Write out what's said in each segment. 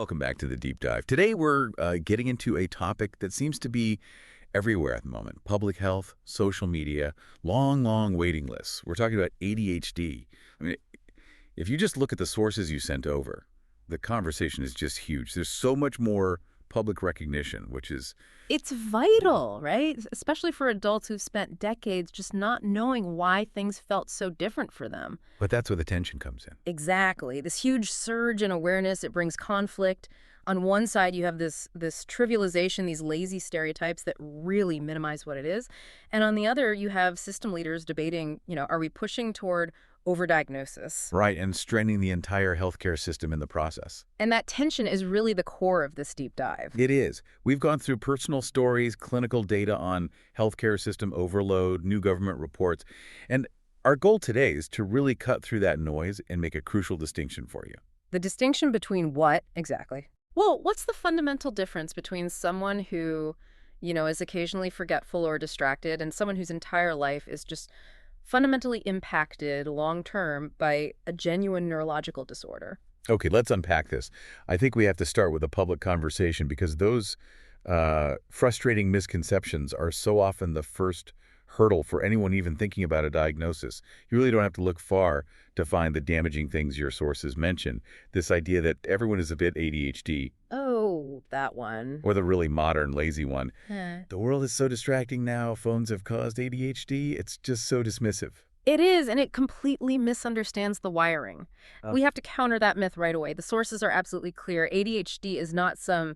Welcome back to the Deep Dive. Today we're getting into a topic that seems to be everywhere at the moment. Public health, social media, long waiting lists. We're talking about ADHD. I mean, if you just look at the sources you sent over, the conversation is just huge. There's so much more public recognition, which is... It's vital, right? Especially for adults who've spent decades just not knowing why things felt so different for them. But that's where the tension comes in. Exactly. This huge surge in awareness, it brings conflict. On one side, you have this trivialization, these lazy stereotypes that really minimize what it is. And on the other, you have system leaders debating, are we pushing toward overdiagnosis? Right, and straining the entire healthcare system in the process. And that tension is really the core of this deep dive. It is. We've gone through personal stories, clinical data on healthcare system overload, new government reports, and our goal today is to really cut through that noise and make a crucial distinction for you. The distinction between what, exactly? Well, what's the fundamental difference between someone who, is occasionally forgetful or distracted and someone whose entire life is just fundamentally impacted long-term by a genuine neurological disorder? Okay, let's unpack this. I think we have to start with a public conversation because those frustrating misconceptions are so often the first hurdle for anyone even thinking about a diagnosis. You really don't have to look far to find the damaging things your sources mention. This idea that everyone is a bit ADHD. Oh, that one. Or the really modern, lazy one. Huh. The world is so distracting now. Phones have caused ADHD. It's just so dismissive. It is, and it completely misunderstands the wiring. We have to counter that myth right away. The sources are absolutely clear. ADHD is not some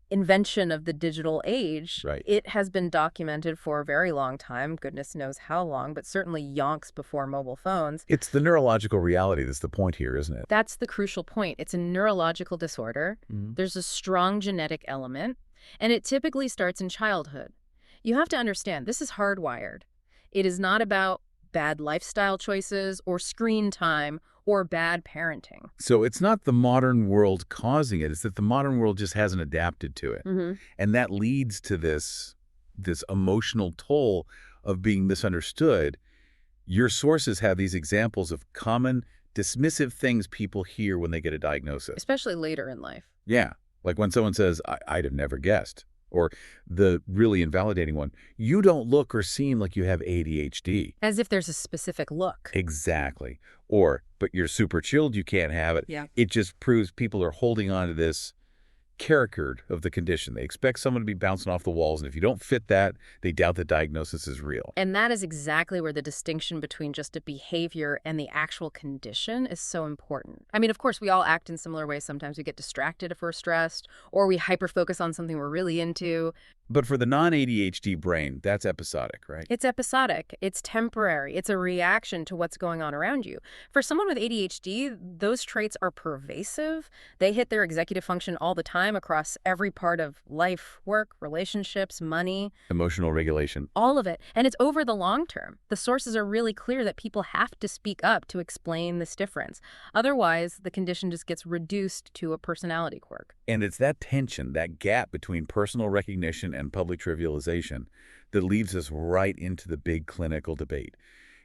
invention of the digital age. Right. It has been documented for a very long time, goodness knows how long, but certainly yonks before mobile phones. It's the neurological reality that's the point here, isn't it? That's the crucial point. It's a neurological disorder. There's a strong genetic element, and it typically starts in childhood. You have to understand, this is hardwired. It is not about bad lifestyle choices or screen time or bad parenting. So it's not the modern world causing it. It's that the modern world just hasn't adapted to it. And that leads to this emotional toll of being misunderstood. Your sources have these examples of common dismissive things people hear when they get a diagnosis. Especially later in life. Yeah, like when someone says, I'd have never guessed. Or the really invalidating one, you don't look or seem like you have ADHD. As if there's a specific look. Exactly. Or, but you're super chilled, you can't have it. Yeah. It just proves people are holding on to this caricature of the condition. They expect someone to be bouncing off the walls, and if you don't fit that, they doubt the diagnosis is real. And that is exactly where the distinction between just a behavior and the actual condition is so important. I mean, of course, we all act in similar ways. Sometimes we get distracted if we're stressed, or we hyper-focus on something we're really into. But for the non-ADHD brain, that's episodic, right? It's episodic. It's temporary. It's a reaction to what's going on around you. For someone with ADHD, those traits are pervasive. They hit their executive function all the time across every part of life, work, relationships, money. Emotional regulation. All of it. And it's over the long term. The sources are really clear that people have to speak up to explain this difference. Otherwise, the condition just gets reduced to a personality quirk. And it's that tension, that gap between personal recognition and public trivialization that leads us right into the big clinical debate.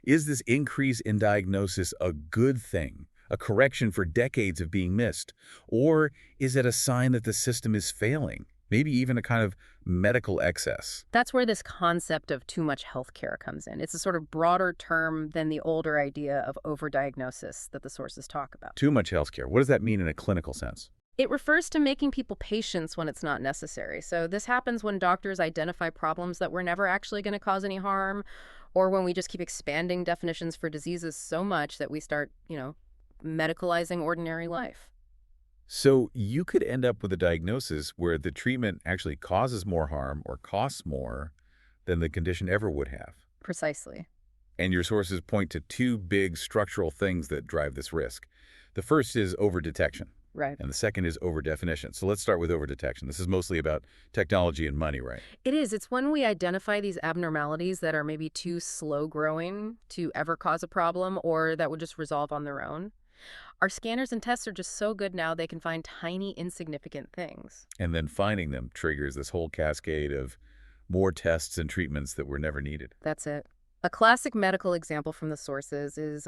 Is this increase in diagnosis a good thing, a correction for decades of being missed? Or is it a sign that the system is failing, maybe even a kind of medical excess? That's where this concept of too much healthcare comes in. It's a sort of broader term than the older idea of overdiagnosis that the sources talk about. Too much healthcare. What does that mean in a clinical sense? It refers to making people patients when it's not necessary. So this happens when doctors identify problems that were never actually going to cause any harm, or when we just keep expanding definitions for diseases so much that we start, medicalizing ordinary life. So you could end up with a diagnosis where the treatment actually causes more harm or costs more than the condition ever would have. Precisely. And your sources point to two big structural things that drive this risk. The first is overdetection. Right. And the second is overdefinition. So let's start with overdetection. This is mostly about technology and money, right? It is. It's when we identify these abnormalities that are maybe too slow growing to ever cause a problem or that would just resolve on their own. Our scanners and tests are just so good now they can find tiny, insignificant things. And then finding them triggers this whole cascade of more tests and treatments that were never needed. That's it. A classic medical example from the sources is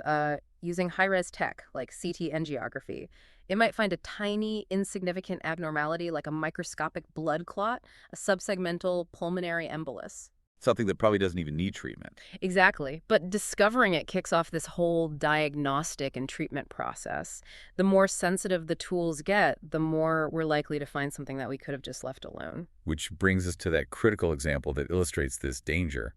using high-res tech, like CT angiography. It might find a tiny, insignificant abnormality like a microscopic blood clot, a subsegmental pulmonary embolus. Something that probably doesn't even need treatment. Exactly. But discovering it kicks off this whole diagnostic and treatment process. The more sensitive the tools get, the more we're likely to find something that we could have just left alone. Which brings us to that critical example that illustrates this danger,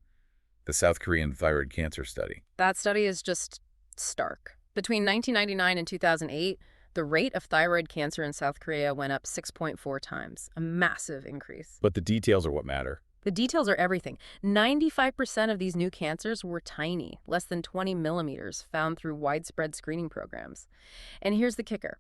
the South Korean thyroid cancer study. That study is just stark. Between 1999 and 2008, the rate of thyroid cancer in South Korea went up 6.4 times, a massive increase. But the details are what matter. The details are everything. 95% of these new cancers were tiny, less than 20 millimeters, found through widespread screening programs. And here's the kicker.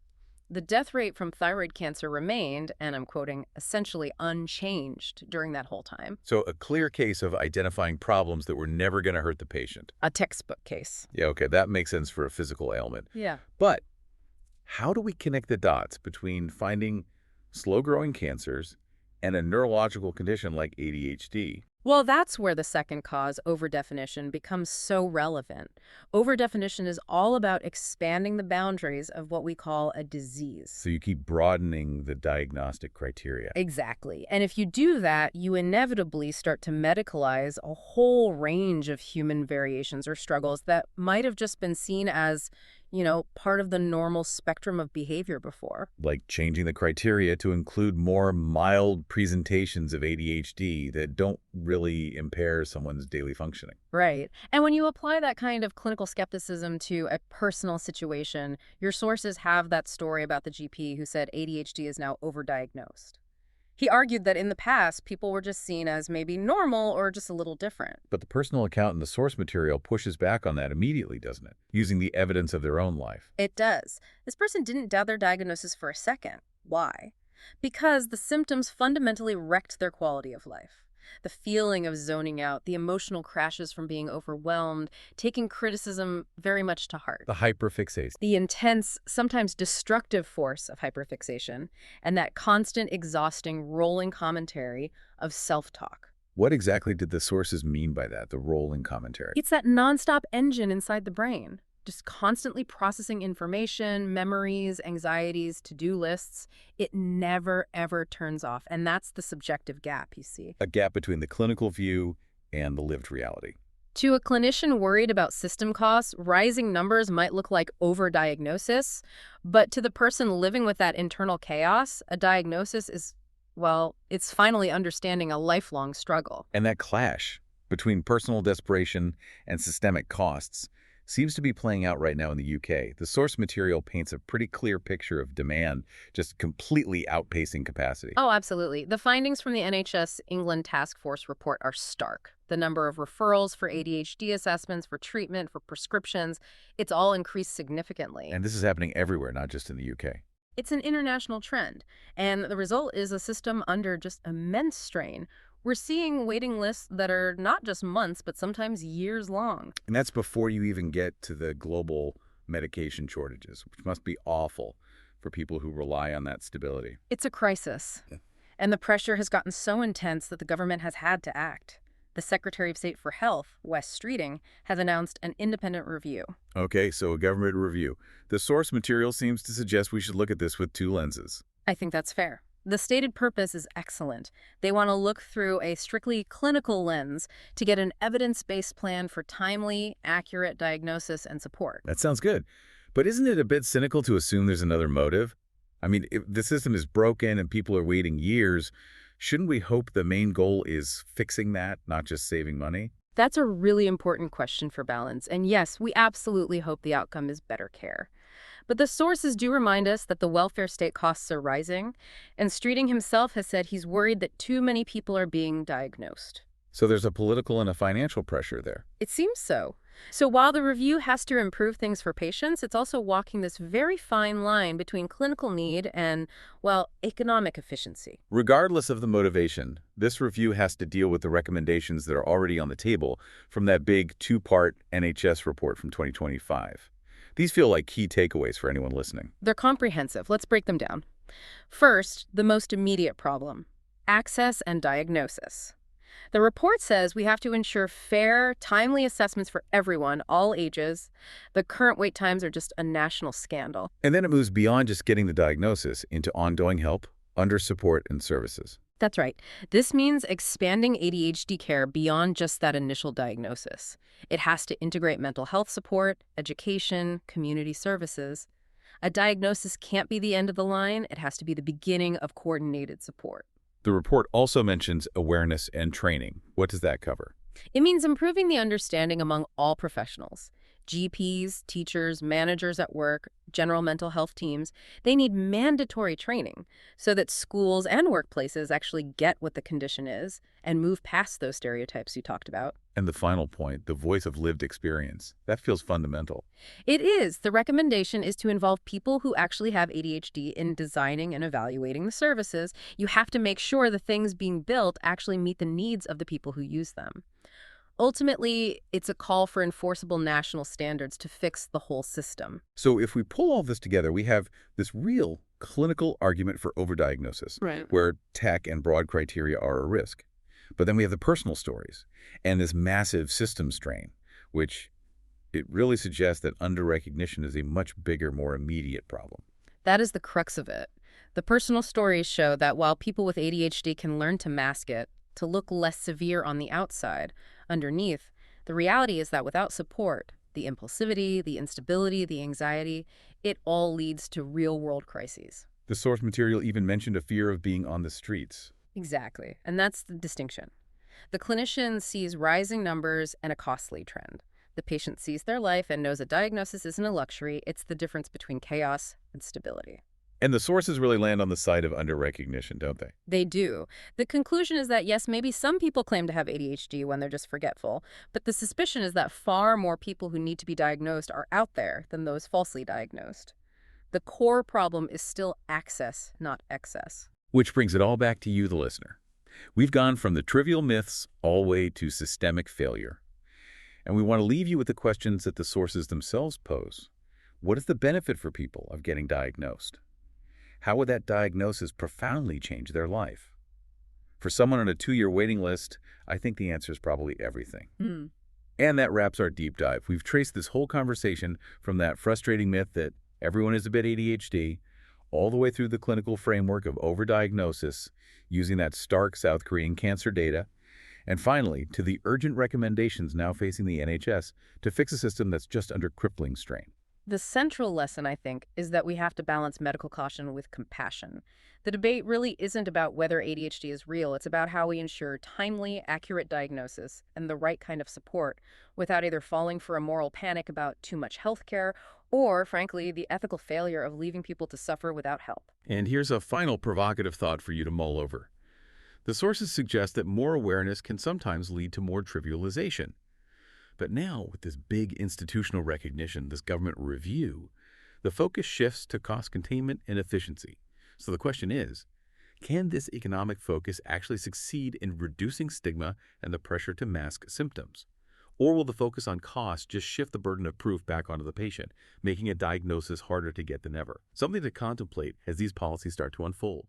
The death rate from thyroid cancer remained, and I'm quoting, essentially unchanged during that whole time. So a clear case of identifying problems that were never going to hurt the patient. A textbook case. Yeah, okay, that makes sense for a physical ailment. Yeah. But how do we connect the dots between finding slow-growing cancers and a neurological condition like ADHD? Well, that's where the second cause, overdefinition, becomes so relevant. Overdefinition is all about expanding the boundaries of what we call a disease. So you keep broadening the diagnostic criteria. Exactly. And if you do that, you inevitably start to medicalize a whole range of human variations or struggles that might have just been seen as, part of the normal spectrum of behavior before. Like changing the criteria to include more mild presentations of ADHD that don't really impair someone's daily functioning. Right. And when you apply that kind of clinical skepticism to a personal situation, your sources have that story about the GP who said ADHD is now overdiagnosed. He argued that in the past, people were just seen as maybe normal or just a little different. But the personal account in the source material pushes back on that immediately, doesn't it? Using the evidence of their own life. It does. This person didn't doubt their diagnosis for a second. Why? Because the symptoms fundamentally wrecked their quality of life. The feeling of zoning out, the emotional crashes from being overwhelmed, taking criticism very much to heart. The hyperfixation. The intense, sometimes destructive force of hyperfixation, and that constant, exhausting, rolling commentary of self-talk. What exactly did the sources mean by that, the rolling commentary? It's that nonstop engine inside the brain, just constantly processing information, memories, anxieties, to-do lists. It never, ever turns off. And that's the subjective gap, you see. A gap between the clinical view and the lived reality. To a clinician worried about system costs, rising numbers might look like overdiagnosis. But to the person living with that internal chaos, a diagnosis is, well, it's finally understanding a lifelong struggle. And that clash between personal desperation and systemic costs seems to be playing out right now in the UK. The source material paints a pretty clear picture of demand just completely outpacing capacity. Oh, absolutely. The findings from the NHS England Task Force report are stark. The number of referrals for ADHD assessments, for treatment, for prescriptions, it's all increased significantly. And this is happening everywhere, not just in the UK. It's an international trend, and the result is a system under just immense strain. We're seeing waiting lists that are not just months, but sometimes years long. And that's before you even get to the global medication shortages, which must be awful for people who rely on that stability. It's a crisis. Yeah. And the pressure has gotten so intense that the government has had to act. The Secretary of State for Health, Wes Streeting, has announced an independent review. Okay, so a government review. The source material seems to suggest we should look at this with two lenses. I think that's fair. The stated purpose is excellent. They want to look through a strictly clinical lens to get an evidence-based plan for timely, accurate diagnosis and support. That sounds good. But isn't it a bit cynical to assume there's another motive? I mean, if the system is broken and people are waiting years, shouldn't we hope the main goal is fixing that, not just saving money? That's a really important question for balance. And yes, we absolutely hope the outcome is better care. But the sources do remind us that the welfare state costs are rising, and Streeting himself has said he's worried that too many people are being diagnosed. So there's a political and a financial pressure there. It seems so. So while the review has to improve things for patients, it's also walking this very fine line between clinical need and, well, economic efficiency. Regardless of the motivation, this review has to deal with the recommendations that are already on the table from that big two-part NHS report from 2025. These feel like key takeaways for anyone listening. They're comprehensive. Let's break them down. First, the most immediate problem: access and diagnosis. The report says we have to ensure fair, timely assessments for everyone, all ages. The current wait times are just a national scandal. And then it moves beyond just getting the diagnosis into ongoing help, under support, and services. That's right. This means expanding ADHD care beyond just that initial diagnosis. It has to integrate mental health support, education, community services. A diagnosis can't be the end of the line. It has to be the beginning of coordinated support. The report also mentions awareness and training. What does that cover? It means improving the understanding among all professionals. GPs, teachers, managers at work, general mental health teams, they need mandatory training so that schools and workplaces actually get what the condition is and move past those stereotypes you talked about. And the final point, the voice of lived experience. That feels fundamental. It is. The recommendation is to involve people who actually have ADHD in designing and evaluating the services. You have to make sure the things being built actually meet the needs of the people who use them. Ultimately, it's a call for enforceable national standards to fix the whole system. So if we pull all this together, we have this real clinical argument for overdiagnosis, Right. where tech and broad criteria are a risk. But then we have the personal stories and this massive system strain, which it really suggests that under-recognition is a much bigger, more immediate problem. That is the crux of it. The personal stories show that while people with ADHD can learn to mask it, to look less severe on the outside, underneath, the reality is that without support, the impulsivity, the instability, the anxiety, it all leads to real-world crises. The source material even mentioned a fear of being on the streets. Exactly. And that's the distinction. The clinician sees rising numbers and a costly trend. The patient sees their life and knows a diagnosis isn't a luxury. It's the difference between chaos and stability. And the sources really land on the side of under-recognition, don't they? They do. The conclusion is that, yes, maybe some people claim to have ADHD when they're just forgetful, but the suspicion is that far more people who need to be diagnosed are out there than those falsely diagnosed. The core problem is still access, not excess. Which brings it all back to you, the listener. We've gone from the trivial myths all the way to systemic failure. And we want to leave you with the questions that the sources themselves pose. What is the benefit for people of getting diagnosed? How would that diagnosis profoundly change their life? For someone on a 2-year waiting list, I think the answer is probably everything. And that wraps our deep dive. We've traced this whole conversation from that frustrating myth that everyone is a bit ADHD, all the way through the clinical framework of overdiagnosis, using that stark South Korean cancer data, and finally, to the urgent recommendations now facing the NHS to fix a system that's just under crippling strain. The central lesson, I think, is that we have to balance medical caution with compassion. The debate really isn't about whether ADHD is real. It's about how we ensure timely, accurate diagnosis and the right kind of support without either falling for a moral panic about too much healthcare or, frankly, the ethical failure of leaving people to suffer without help. And here's a final provocative thought for you to mull over. The sources suggest that more awareness can sometimes lead to more trivialization. But now, with this big institutional recognition, this government review, the focus shifts to cost containment and efficiency. So the question is, can this economic focus actually succeed in reducing stigma and the pressure to mask symptoms? Or will the focus on cost just shift the burden of proof back onto the patient, making a diagnosis harder to get than ever? Something to contemplate as these policies start to unfold.